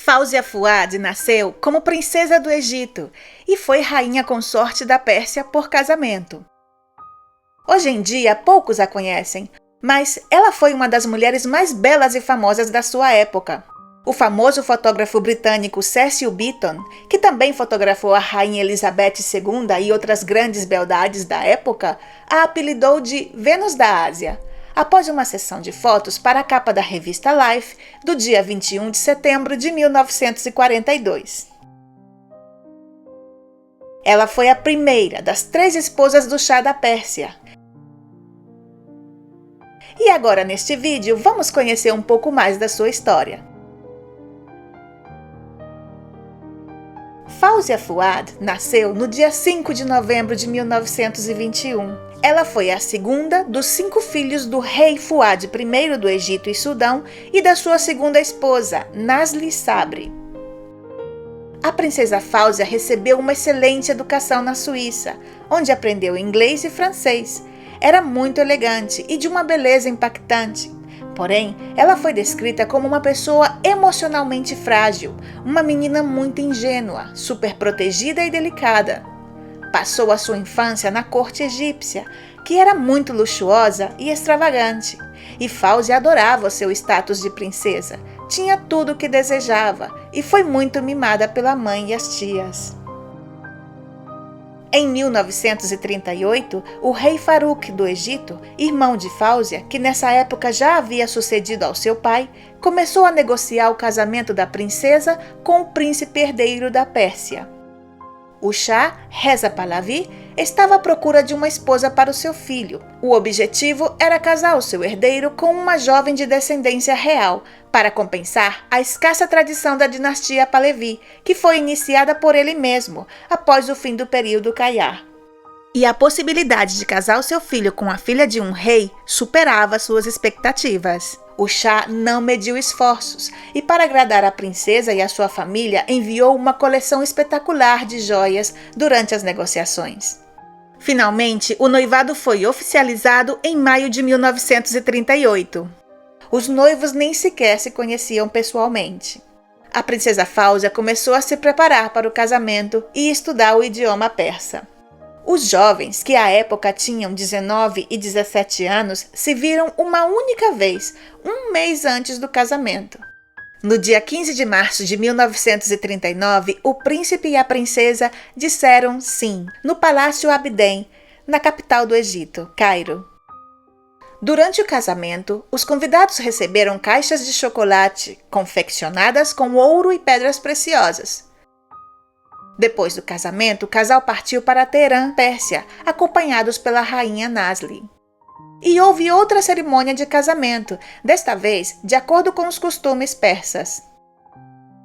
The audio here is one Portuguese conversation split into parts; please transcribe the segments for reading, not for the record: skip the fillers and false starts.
Fawzia Fuad nasceu como princesa do Egito e foi rainha consorte da Pérsia por casamento. Hoje em dia, poucos a conhecem, mas ela foi uma das mulheres mais belas e famosas da sua época. O famoso fotógrafo britânico Cecil Beaton, que também fotografou a rainha Elizabeth II e outras grandes beldades da época, a apelidou de Vênus da Ásia, após uma sessão de fotos para a capa da revista Life do dia 21 de setembro de 1942. Ela foi a primeira das 3 esposas do Shah da Pérsia. E agora neste vídeo vamos conhecer um pouco mais da sua história. Fawzia Fuad nasceu no dia 5 de novembro de 1921. Ela foi a segunda dos 5 filhos do rei Fuad I do Egito e Sudão e da sua segunda esposa, Nazli Sabri. A princesa Fawzia recebeu uma excelente educação na Suíça, onde aprendeu inglês e francês. Era muito elegante e de uma beleza impactante. Porém, ela foi descrita como uma pessoa emocionalmente frágil, uma menina muito ingênua, super protegida e delicada. Passou a sua infância na corte egípcia, que era muito luxuosa e extravagante, e Fawzia adorava seu status de princesa, tinha tudo o que desejava e foi muito mimada pela mãe e as tias. Em 1938, o rei Farouk do Egito, irmão de Fawzia, que nessa época já havia sucedido ao seu pai, começou a negociar o casamento da princesa com o príncipe herdeiro da Pérsia. O Shah, Reza Pahlavi, estava à procura de uma esposa para o seu filho. O objetivo era casar o seu herdeiro com uma jovem de descendência real, para compensar a escassa tradição da dinastia Pahlavi, que foi iniciada por ele mesmo, após o fim do período Qajar. E a possibilidade de casar o seu filho com a filha de um rei superava suas expectativas. O Shah não mediu esforços e, para agradar a princesa e a sua família, enviou uma coleção espetacular de joias durante as negociações. Finalmente, o noivado foi oficializado em maio de 1938. Os noivos nem sequer se conheciam pessoalmente. A princesa Fawzia começou a se preparar para o casamento e estudar o idioma persa. Os jovens, que à época tinham 19 e 17 anos, se viram uma única vez, um mês antes do casamento. No dia 15 de março de 1939, o príncipe e a princesa disseram sim, no Palácio Abdem, na capital do Egito, Cairo. Durante o casamento, os convidados receberam caixas de chocolate confeccionadas com ouro e pedras preciosas. Depois do casamento, o casal partiu para Teherã, Pérsia, acompanhados pela rainha Nazli. E houve outra cerimônia de casamento, desta vez de acordo com os costumes persas.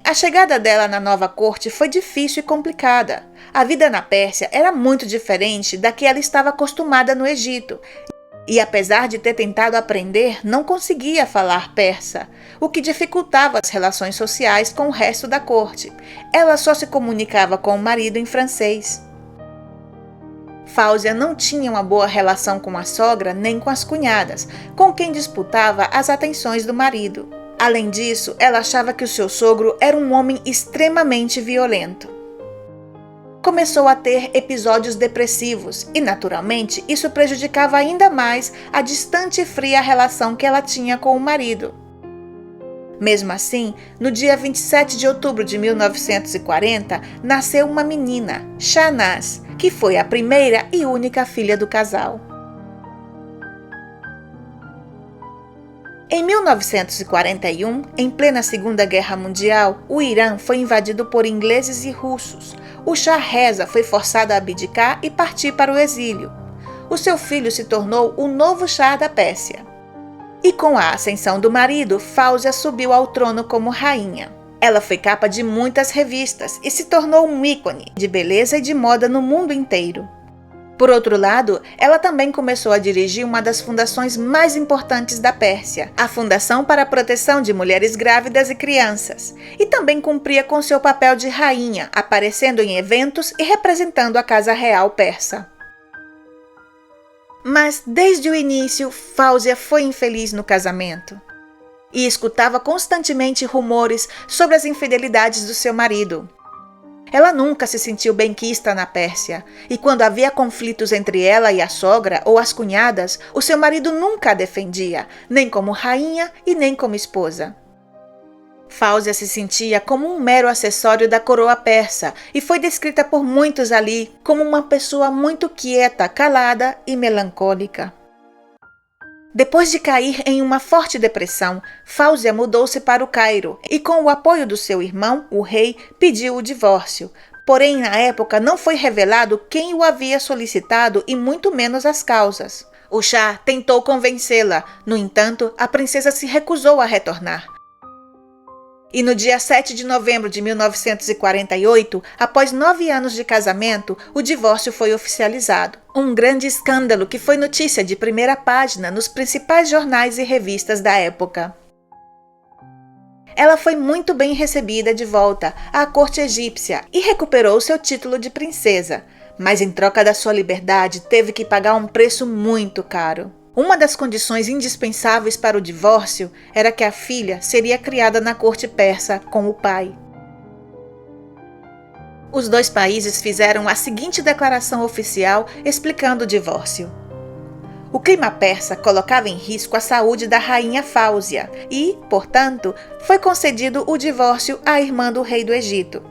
A chegada dela na nova corte foi difícil e complicada. A vida na Pérsia era muito diferente da que ela estava acostumada no Egito. E apesar de ter tentado aprender, não conseguia falar persa, o que dificultava as relações sociais com o resto da corte. Ela só se comunicava com o marido em francês. Fawzia não tinha uma boa relação com a sogra nem com as cunhadas, com quem disputava as atenções do marido. Além disso, ela achava que o seu sogro era um homem extremamente violento. Começou a ter episódios depressivos e, naturalmente, isso prejudicava ainda mais a distante e fria relação que ela tinha com o marido. Mesmo assim, no dia 27 de outubro de 1940, nasceu uma menina, Shahnaz, que foi a primeira e única filha do casal. Em 1941, em plena Segunda Guerra Mundial, o Irã foi invadido por ingleses e russos. O Shah Reza foi forçado a abdicar e partir para o exílio. O seu filho se tornou o novo Shah da Pérsia. E com a ascensão do marido, Fawzia subiu ao trono como rainha. Ela foi capa de muitas revistas e se tornou um ícone de beleza e de moda no mundo inteiro. Por outro lado, ela também começou a dirigir uma das fundações mais importantes da Pérsia, a Fundação para a Proteção de Mulheres Grávidas e Crianças, e também cumpria com seu papel de rainha, aparecendo em eventos e representando a Casa Real Persa. Mas, desde o início, Fawzia foi infeliz no casamento. e escutava constantemente rumores sobre as infidelidades do seu marido. Ela nunca se sentiu benquista na Pérsia, e quando havia conflitos entre ela e a sogra ou as cunhadas, o seu marido nunca a defendia, nem como rainha e nem como esposa. Fáusia se sentia como um mero acessório da coroa persa e foi descrita por muitos ali como uma pessoa muito quieta, calada e melancólica. Depois de cair em uma forte depressão, Fáusia mudou-se para o Cairo e, com o apoio do seu irmão, o rei, pediu o divórcio. Porém, na época não foi revelado quem o havia solicitado e muito menos as causas. O Shah tentou convencê-la, no entanto, a princesa se recusou a retornar. E no dia 7 de novembro de 1948, após 9 anos de casamento, o divórcio foi oficializado. Um grande escândalo que foi notícia de primeira página nos principais jornais e revistas da época. Ela foi muito bem recebida de volta à corte egípcia e recuperou seu título de princesa, mas em troca da sua liberdade teve que pagar um preço muito caro. Uma das condições indispensáveis para o divórcio era que a filha seria criada na corte persa com o pai. Os dois países fizeram a seguinte declaração oficial explicando o divórcio. O clima persa colocava em risco a saúde da rainha Fáusia e, portanto, foi concedido o divórcio à irmã do rei do Egito.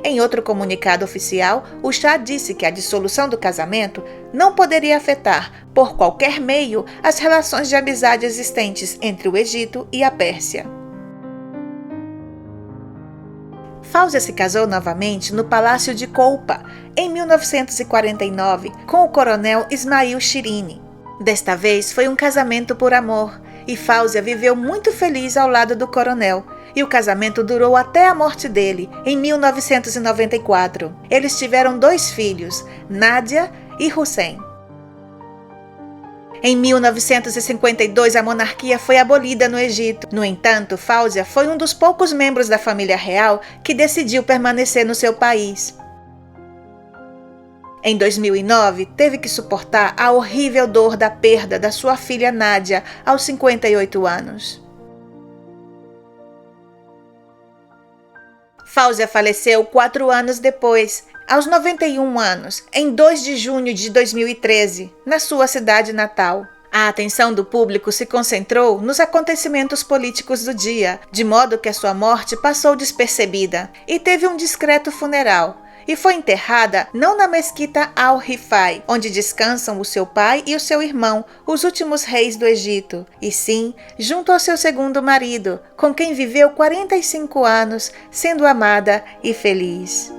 Em outro comunicado oficial, o Shah disse que a dissolução do casamento não poderia afetar, por qualquer meio, as relações de amizade existentes entre o Egito e a Pérsia. Fáusia se casou novamente no Palácio de Koupa, em 1949, com o coronel Ismail Shirini. Desta vez foi um casamento por amor, e Fáusia viveu muito feliz ao lado do coronel, e o casamento durou até a morte dele, em 1994. Eles tiveram 2 filhos, Nádia e Hussein. Em 1952, a monarquia foi abolida no Egito. No entanto, Fáusia foi um dos poucos membros da família real que decidiu permanecer no seu país. Em 2009, teve que suportar a horrível dor da perda da sua filha Nádia aos 58 anos. Fáusia faleceu 4 anos depois, aos 91 anos, em 2 de junho de 2013, na sua cidade natal. A atenção do público se concentrou nos acontecimentos políticos do dia, de modo que a sua morte passou despercebida, e teve um discreto funeral, e foi enterrada não na mesquita Al-Rifai, onde descansam o seu pai e o seu irmão, os últimos reis do Egito, e sim junto ao seu segundo marido, com quem viveu 45 anos, sendo amada e feliz.